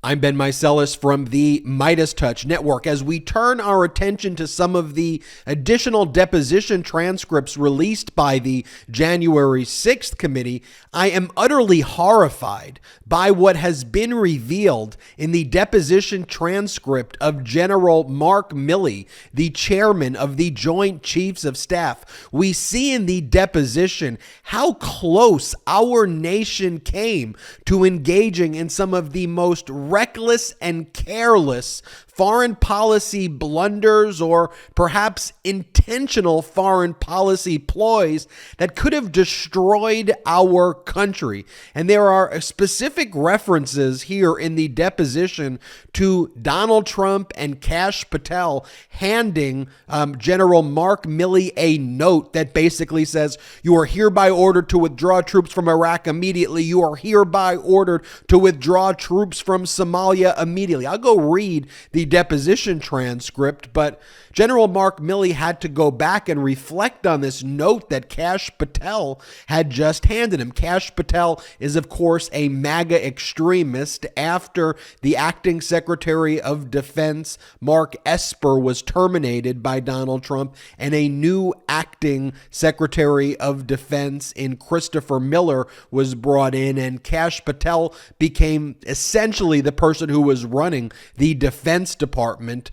I'm Ben Meiselas from the MeidasTouch Network. As we turn our attention to some of the additional deposition transcripts released by the January 6th committee, I am utterly horrified by what has been revealed in the deposition transcript of General Mark Milley, the chairman of the Joint Chiefs of Staff. We see in the deposition how close our nation came to engaging in some of the most reckless and careless foreign policy blunders, or perhaps intentional foreign policy ploys that could have destroyed our country. And there are specific references here in the deposition to Donald Trump and Kash Patel handing General Mark Milley a note that basically says, "You are hereby ordered to withdraw troops from Iraq immediately. You are hereby ordered to withdraw troops from Somalia immediately." I'll go read the deposition transcript, but General Mark Milley had to go back and reflect on this note that Kash Patel had just handed him. Kash Patel is, of course, a MAGA extremist. After the acting Secretary of Defense, Mark Esper, was terminated by Donald Trump, and a new acting Secretary of Defense in Christopher Miller was brought in, and Kash Patel became essentially the person who was running the Defense Department.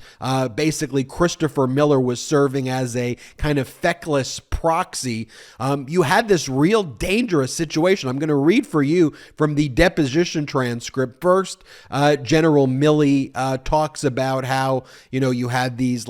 Basically, Christopher Miller was serving as a kind of feckless proxy. You had this real dangerous situation. I'm going to read for you from the deposition transcript. First, General Milley talks about how, you had these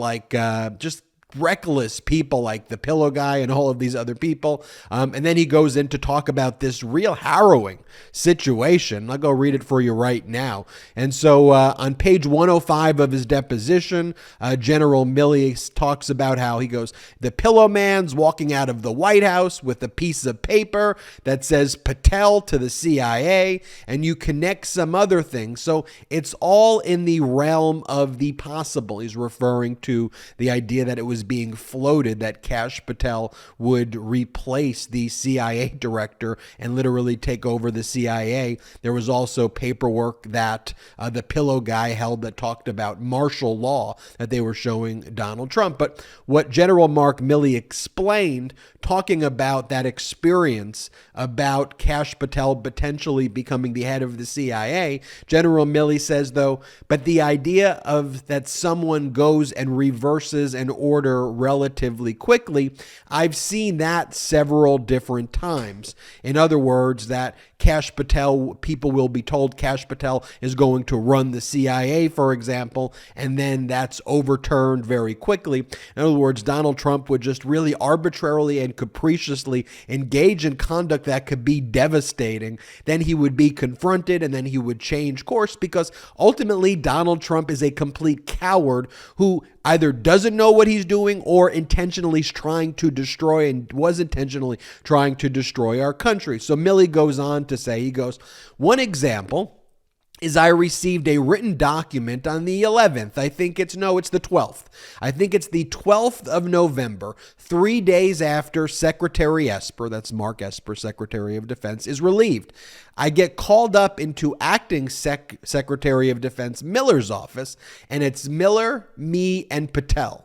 just reckless people like the Pillow Guy and all of these other people. And then he goes in to talk about this real harrowing situation. I'll go read it for you right now. And so on page 105 of his deposition, General Milley talks about how he goes, "The Pillow Man's walking out of the White House with a piece of paper that says Patel to the CIA, and you connect some other things." So it's all in the realm of the possible. He's referring to the idea that it was being floated that Kash Patel would replace the CIA director and literally take over the CIA. There was also paperwork that the Pillow Guy held that talked about martial law that they were showing Donald Trump. But what General Mark Milley explained, talking about that experience about Kash Patel potentially becoming the head of the CIA, General Milley says, though, but the idea of that someone goes and reverses an order relatively quickly, I've seen that several different times. In other words, that Kash Patel, people will be told Kash Patel is going to run the CIA, for example, and then that's overturned very quickly. In other words, Donald Trump would just really arbitrarily and capriciously engage in conduct that could be devastating. Then he would be confronted, and then he would change course, because ultimately Donald Trump is a complete coward who either doesn't know what he's doing or intentionally is trying to destroy, and was intentionally trying to destroy, our country. So Milley goes on to say, he goes, "One example is I received a written document on the 11th. It's the 12th. I think it's the 12th of November, 3 days after Secretary Esper," that's Mark Esper, Secretary of Defense, "is relieved. I get called up into acting Secretary of Defense Miller's office, and it's Miller, me, and Patel.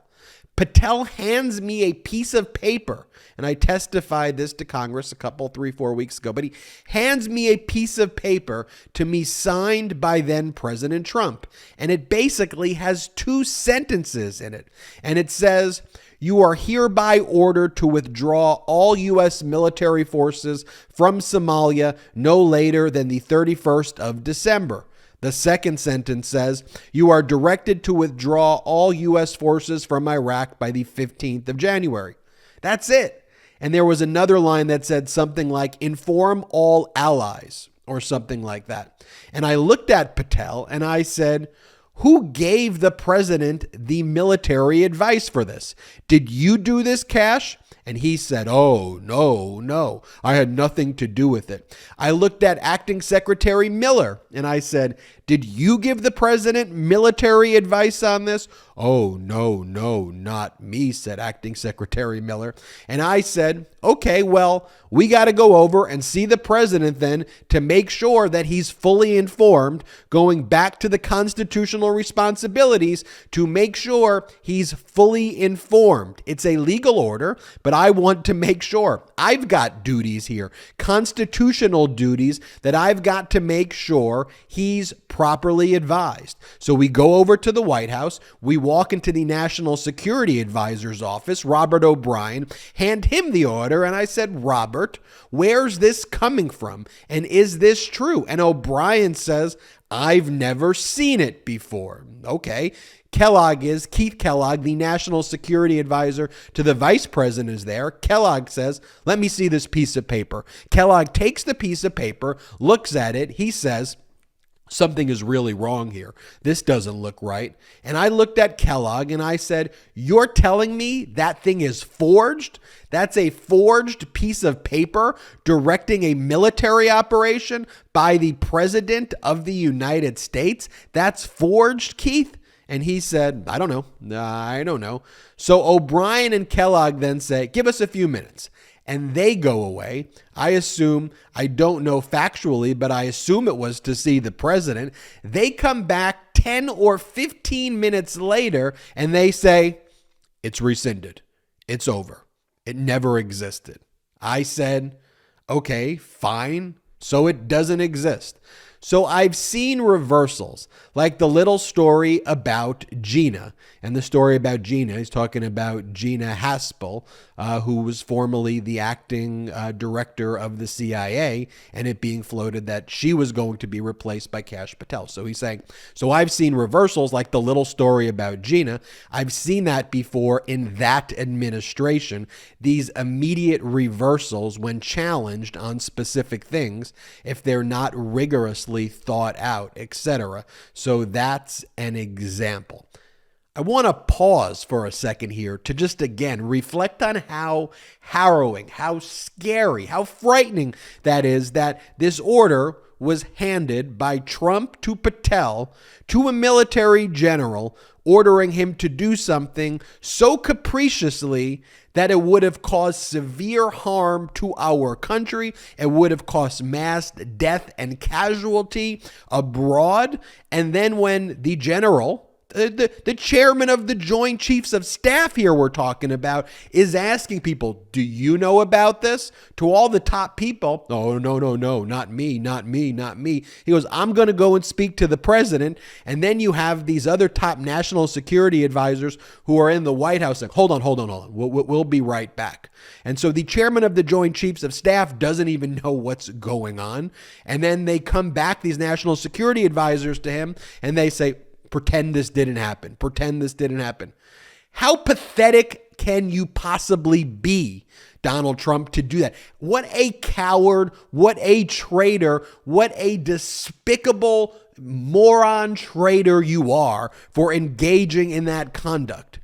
Patel hands me a piece of paper," and I testified this to Congress 3-4 weeks ago, but he hands me a piece of paper to me signed by then President Trump, and it basically has 2 sentences in it, and it says, "You are hereby ordered to withdraw all U.S. military forces from Somalia no later than the 31st of December. The second sentence says, "You are directed to withdraw all U.S. forces from Iraq by the 15th of January. That's it. And there was another line that said something like, "Inform all allies," or something like that. And I looked at Patel and I said, "Who gave the president the military advice for this? Did you do this, Kash?" And he said, "Oh, no, I had nothing to do with it." I looked at Acting Secretary Miller and I said, "Did you give the president military advice on this?" "Oh, no, not me," said Acting Secretary Miller. And I said, "Okay, well, we got to go over and see the president then to make sure that he's fully informed, going back to the constitutional responsibilities to make sure he's fully informed. It's a legal order, but I want to make sure. I've got duties here, constitutional duties that I've got to make sure he's properly advised." So we go over to the White House. We walk into the National Security Advisor's office, Robert O'Brien, hand him the order. And I said, "Robert, where's this coming from? And is this true?" And O'Brien says, "I've never seen it before." Okay. Keith Kellogg, the National Security Advisor to the Vice President, is there. Kellogg says, "Let me see this piece of paper." Kellogg takes the piece of paper, looks at it. He says, "Something is really wrong here. This doesn't look right." And I looked at Kellogg and I said, "You're telling me that thing is forged? That's a forged piece of paper directing a military operation by the President of the United States? That's forged, Keith?" And he said, I don't know. So O'Brien and Kellogg then say, "Give us a few minutes." And they go away. I don't know factually, but I assume it was to see the president. They come back 10 or 15 minutes later and they say, "It's rescinded. It's over. It never existed." I said, "Okay, fine. So it doesn't exist." So I've seen reversals, like the little story about Gina. And the story about Gina, he's talking about Gina Haspel, who was formerly the acting director of the CIA, and it being floated that she was going to be replaced by Kash Patel. So he's saying, so I've seen reversals like the little story about Gina. I've seen that before in that administration, these immediate reversals when challenged on specific things, if they're not rigorously thought out, etc. So that's an example. I want to pause for a second here to just again reflect on how harrowing, how scary, how frightening that is that this order was handed by Trump to Patel to a military general, ordering him to do something so capriciously that it would have caused severe harm to our country. It would have caused mass death and casualty abroad. And then when the general, the chairman of the Joint Chiefs of Staff here we're talking about, is asking people, "Do you know about this?" To all the top people, "Oh, no, not me. He goes, "I'm going to go and speak to the president." And then you have these other top national security advisors who are in the White House saying, hold on. We'll be right back. And so the chairman of the Joint Chiefs of Staff doesn't even know what's going on. And then they come back, these national security advisors, to him, and they say, pretend this didn't happen. How pathetic can you possibly be, Donald Trump, to do that? What a coward, what a traitor, what a despicable moron traitor you are for engaging in that conduct.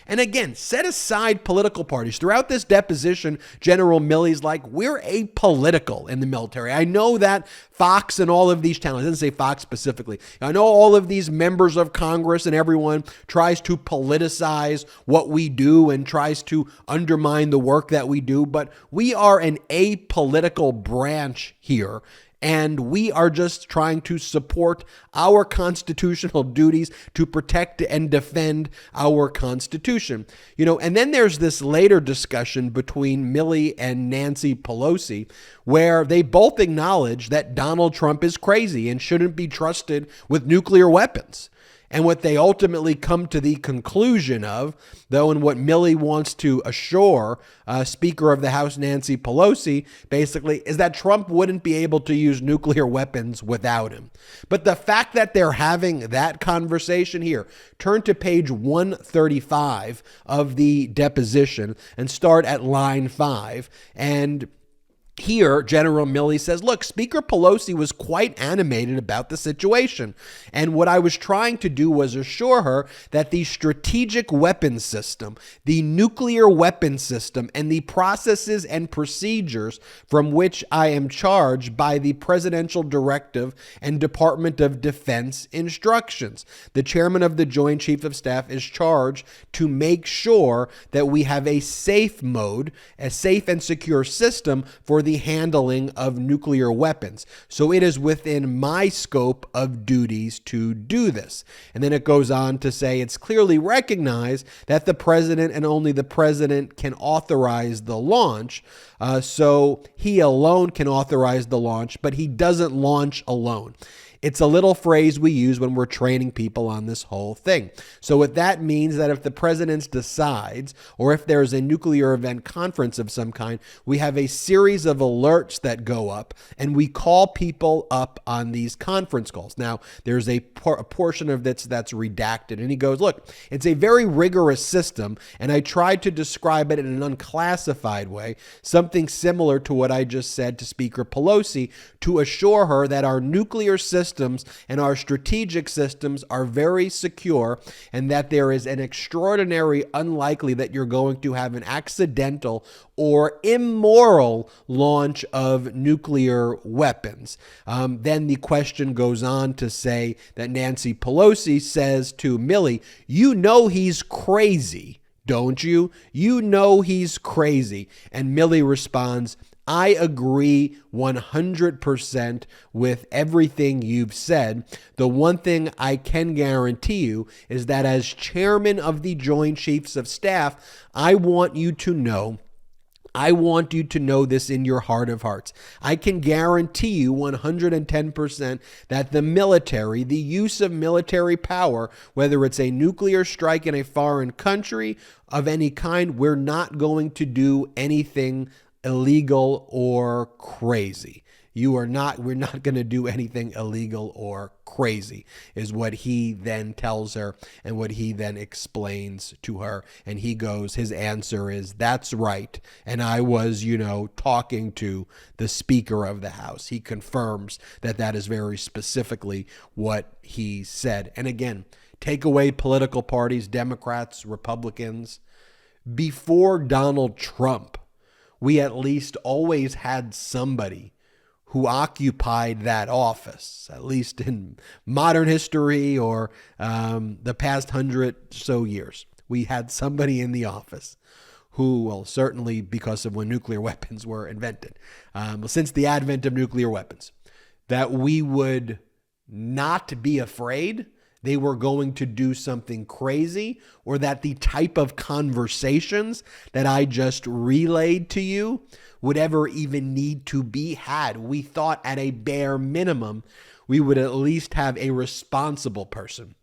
And again, set aside political parties. Throughout this deposition, General Milley's like, we're apolitical in the military. I know that Fox and all of these channels, I didn't say Fox specifically. I know all of these members of Congress and everyone tries to politicize what we do and tries to undermine the work that we do, but we are an apolitical branch here. And we are just trying to support our constitutional duties to protect and defend our Constitution. And then there's this later discussion between Milley and Nancy Pelosi, where they both acknowledge that Donald Trump is crazy and shouldn't be trusted with nuclear weapons. And what they ultimately come to the conclusion of, though, and what Milley wants to assure Speaker of the House Nancy Pelosi, basically, is that Trump wouldn't be able to use nuclear weapons without him. But the fact that they're having that conversation here, turn to page 135 of the deposition and start at line 5, and Here, General Milley says, look, Speaker Pelosi was quite animated about the situation. And what I was trying to do was assure her that the strategic weapons system, the nuclear weapons system, and the processes and procedures from which I am charged by the Presidential Directive and Department of Defense instructions. The chairman of the Joint Chiefs of Staff is charged to make sure that we have a safe mode, a safe and secure system for the handling of nuclear weapons. So it is within my scope of duties to do this. And then it goes on to say it's clearly recognized that the president and only the president can authorize the launch. So he alone can authorize the launch, but he doesn't launch alone. It's a little phrase we use when we're training people on this whole thing. So what that means that if the president decides, or if there's a nuclear event conference of some kind, we have a series of alerts that go up, and we call people up on these conference calls. Now, there's a portion of this that's redacted, and he goes, look, it's a very rigorous system, and I tried to describe it in an unclassified way, something similar to what I just said to Speaker Pelosi, to assure her that our nuclear systems and our strategic systems are very secure, and that there is an extraordinary unlikely that you're going to have an accidental or immoral launch of nuclear weapons. Then the question goes on to say that Nancy Pelosi says to Milley, you know he's crazy, don't you? You know he's crazy. And Milley responds, I agree 100% with everything you've said. The one thing I can guarantee you is that as chairman of the Joint Chiefs of Staff, I want you to know this in your heart of hearts. I can guarantee you 110% that the military, the use of military power, whether it's a nuclear strike in a foreign country of any kind, we're not going to do anything illegal or crazy. We're not going to do anything illegal or crazy, is what he then tells her and what he then explains to her. And his answer is, that's right. And I was, talking to the Speaker of the House. He confirms that that is very specifically what he said. And again, take away political parties, Democrats, Republicans. Before Donald Trump, we at least always had somebody who occupied that office, at least in modern history or the past 100 so years. We had somebody in the office who, well, certainly because of when nuclear weapons were invented, since the advent of nuclear weapons, that we would not be afraid they were going to do something crazy, or that the type of conversations that I just relayed to you would ever even need to be had. We thought at a bare minimum, we would at least have a responsible person.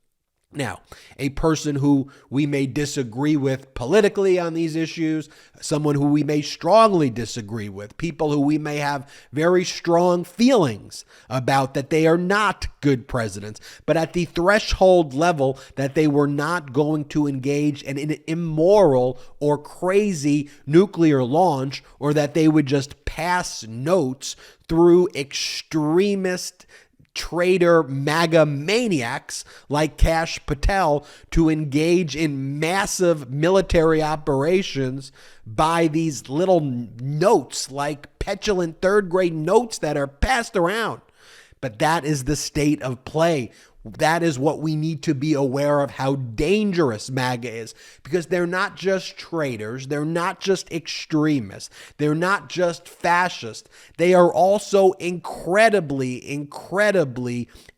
Now, a person who we may disagree with politically on these issues, someone who we may strongly disagree with, people who we may have very strong feelings about that they are not good presidents, but at the threshold level that they were not going to engage in an immoral or crazy nuclear launch, or that they would just pass notes through extremist traitor MAGA maniacs like Kash Patel to engage in massive military operations by these little notes, like petulant third grade notes that are passed around. But that is the state of play. That is what we need to be aware of, how dangerous MAGA is, because they're not just traitors. They're not just extremists. They're not just fascists. They are also incredibly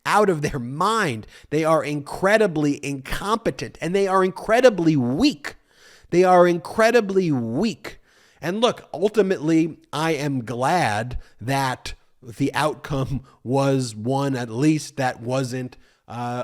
out of their mind. They are incredibly incompetent, and they are incredibly weak. They are incredibly weak. And look, ultimately, I am glad that the outcome was one, at least, that wasn't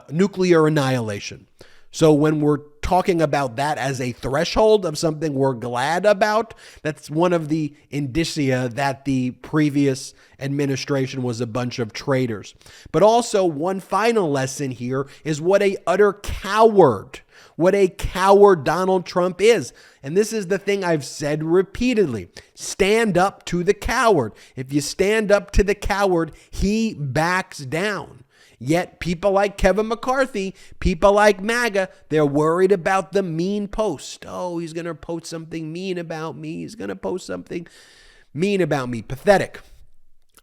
nuclear annihilation. So when we're talking about that as a threshold of something we're glad about, that's one of the indicia that the previous administration was a bunch of traitors. But also, one final lesson here is what a utter coward what a coward Donald Trump is. And this is the thing I've said repeatedly. Stand up to the coward. If you stand up to the coward, he backs down. Yet people like Kevin McCarthy, people like MAGA, they're worried about the mean post. Oh, he's going to post something mean about me. He's going to post something mean about me. Pathetic.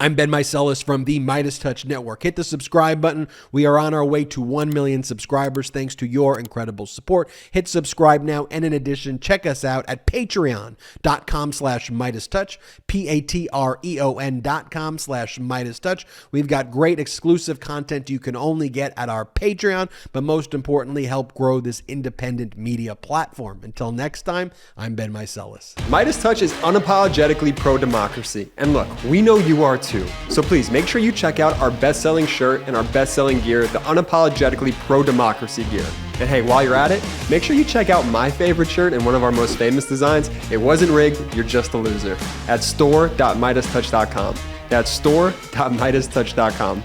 I'm Ben Meiselas from the MeidasTouch Network. Hit the subscribe button. We are on our way to 1 million subscribers thanks to your incredible support. Hit subscribe now. And in addition, check us out at patreon.com/MeidasTouch, patreon.com/MeidasTouch. We've got great exclusive content you can only get at our Patreon, but most importantly, help grow this independent media platform. Until next time, I'm Ben Meiselas. MeidasTouch is unapologetically pro-democracy. And look, we know you are too. So please make sure you check out our best-selling shirt and our best-selling gear, the unapologetically pro-democracy gear. And hey, while you're at it, make sure you check out my favorite shirt and one of our most famous designs. It wasn't rigged, you're just a loser. At store.meidastouch.com. That's store.meidastouch.com.